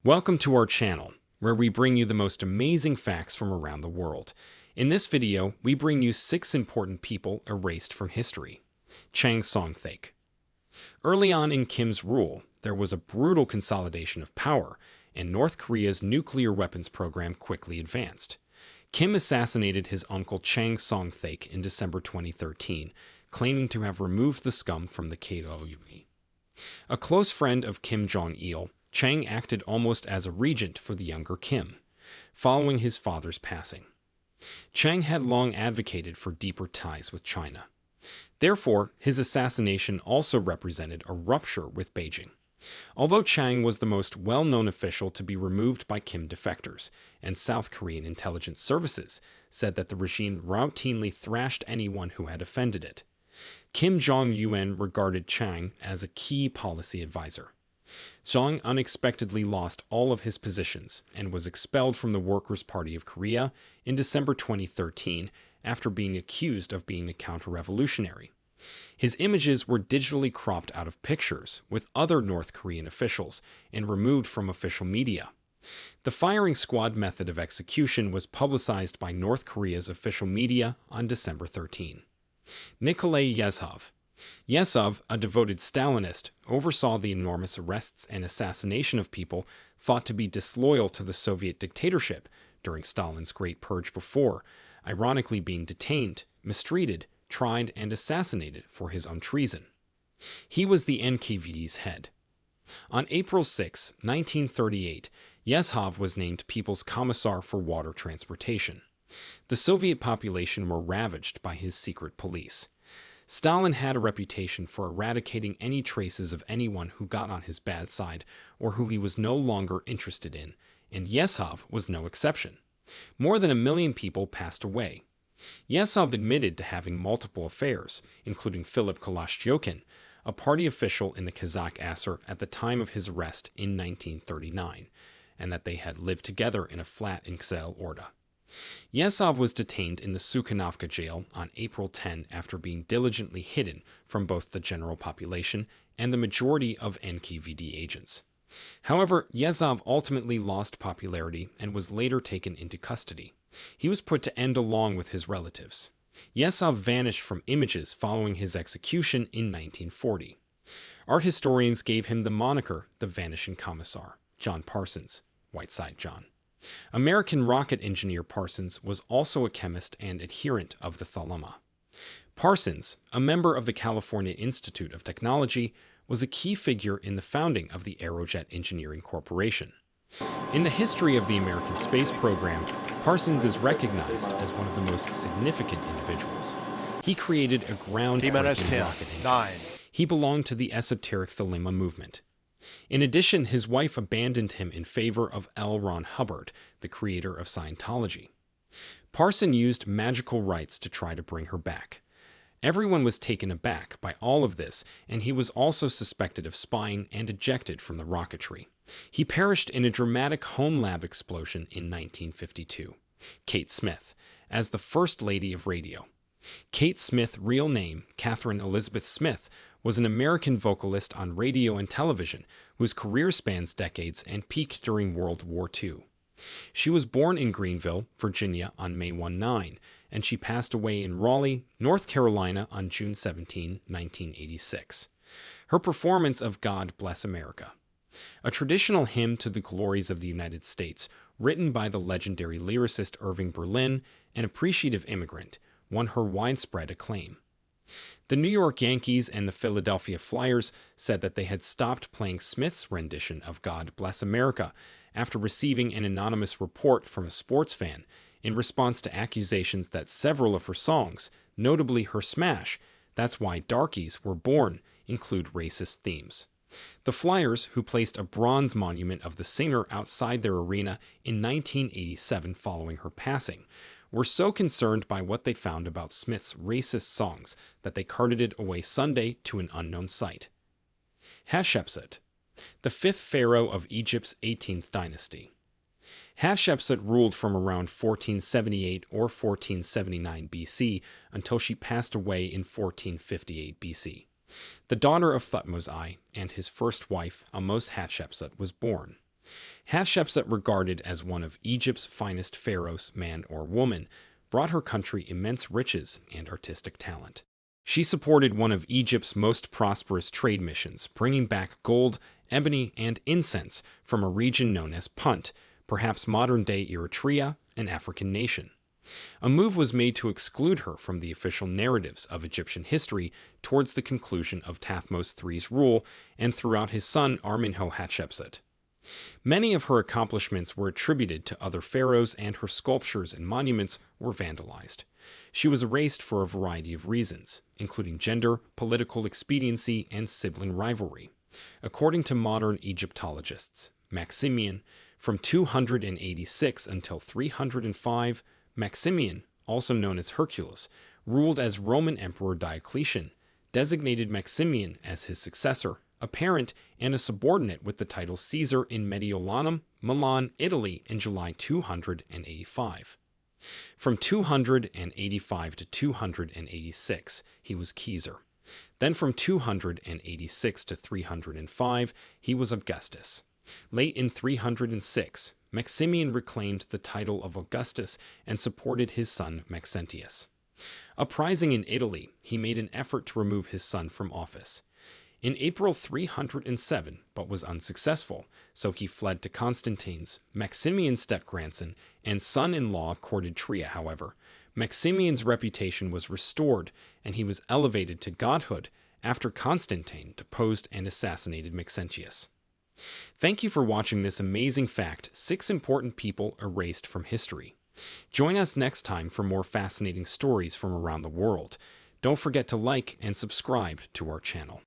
Welcome to our channel, where we bring you the most amazing facts from around the world. In this video, we bring you 6 important people erased from history. Song-thaek. Early on in Kim's rule, there was a brutal consolidation of power, and North Korea's nuclear weapons program quickly advanced. Kim assassinated his uncle Song-thaek in December 2013, claiming to have removed the scum from the KWB. A close friend of Kim Jong-il, Chang acted almost as a regent for the younger Kim, following his father's passing. Chang had long advocated for deeper ties with China. Therefore, his assassination also represented a rupture with Beijing. Although Chang was the most well-known official to be removed by Kim defectors, and South Korean intelligence services said that the regime routinely thrashed anyone who had offended it, Kim Jong-un regarded Chang as a key policy advisor. Chang unexpectedly lost all of his positions and was expelled from the Workers' Party of Korea in December 2013 after being accused of being a counter-revolutionary. His images were digitally cropped out of pictures with other North Korean officials and removed from official media. The firing squad method of execution was publicized by North Korea's official media on December 13. Nikolai Yezhov. Yezhov, a devoted Stalinist, oversaw the enormous arrests and assassination of people thought to be disloyal to the Soviet dictatorship during Stalin's Great Purge before, ironically being detained, mistreated, tried, and assassinated for his own treason. He was the NKVD's head. On April 6, 1938, Yezhov was named People's Commissar for Water Transportation. The Soviet population were ravaged by his secret police. Stalin had a reputation for eradicating any traces of anyone who got on his bad side or who he was no longer interested in, and Yezhov was no exception. More than 1 million people passed away. Yezhov admitted to having multiple affairs, including Philip Kalashchokin, a party official in the Kazakh Assur at the time of his arrest in 1939, and that they had lived together in a flat in Ksel Orda. Yezhov was detained in the Sukhanovka jail on April 10 after being diligently hidden from both the general population and the majority of NKVD agents. However, Yezhov ultimately lost popularity and was later taken into custody. He was put to end along with his relatives. Yezhov vanished from images following his execution in 1940. Art historians gave him the moniker the Vanishing Commissar, John Parsons, Whiteside John. American rocket engineer Parsons was also a chemist and adherent of the Thelema. Parsons, a member of the California Institute of Technology, was a key figure in the founding of the Aerojet Engineering Corporation. In the history of the American space program, Parsons is recognized as one of the most significant individuals. He created a groundbreaking rocket engine. He belonged to the esoteric Thelema movement. In addition, his wife abandoned him in favor of L. Ron Hubbard, the creator of Scientology. Parson used magical rites to try to bring her back. Everyone was taken aback by all of this, and he was also suspected of spying and ejected from the rocketry. He perished in a dramatic home lab explosion in 1952. Kate Smith, as the First Lady of Radio. Kate Smith, real name Catherine Elizabeth Smith, was an American vocalist on radio and television whose career spans decades and peaked during World War II. She was born in Greenville, Virginia on May 19, and she passed away in Raleigh, North Carolina on June 17, 1986. Her performance of God Bless America, a traditional hymn to the glories of the United States, written by the legendary lyricist Irving Berlin, an appreciative immigrant, won her widespread acclaim. The New York Yankees and the Philadelphia Flyers said that they had stopped playing Smith's rendition of God Bless America after receiving an anonymous report from a sports fan in response to accusations that several of her songs, notably her smash, That's Why Darkies Were Born, include racist themes. The Flyers, who placed a bronze monument of the singer outside their arena in 1987 following her passing, were so concerned by what they found about Smith's racist songs that they carted it away Sunday to an unknown site. Hatshepsut, the fifth pharaoh of Egypt's 18th dynasty. Hatshepsut ruled from around 1478 or 1479 BC until she passed away in 1458 BC. The daughter of Thutmose I and his first wife, Ahmose Hatshepsut, was born. Hatshepsut, regarded as one of Egypt's finest pharaohs, man or woman, brought her country immense riches and artistic talent. She supported one of Egypt's most prosperous trade missions, bringing back gold, ebony, and incense from a region known as Punt, perhaps modern-day Eritrea, an African nation. A move was made to exclude her from the official narratives of Egyptian history towards the conclusion of Thutmose III's rule and throughout his son Amenhotep. Many of her accomplishments were attributed to other pharaohs, and her sculptures and monuments were vandalized. She was erased for a variety of reasons, including gender, political expediency, and sibling rivalry. According to modern Egyptologists, Maximian, from 286 until 305, Maximian, also known as Hercules, ruled as Roman Emperor Diocletian, designated Maximian as his successor, a parent and a subordinate with the title Caesar in Mediolanum, Milan, Italy in July 285. From 285 to 286, he was Caesar. Then from 286 to 305, he was Augustus. Late in 306, Maximian reclaimed the title of Augustus and supported his son Maxentius. Uprising in Italy, he made an effort to remove his son from office. In April 307, but was unsuccessful, so he fled to Constantine's, Maximian's step-grandson, and son-in-law courted Tria. However, Maximian's reputation was restored, and he was elevated to godhood after Constantine deposed and assassinated Maxentius. Thank you for watching this amazing fact: 6 important people erased from history. Join us next time for more fascinating stories from around the world. Don't forget to like and subscribe to our channel.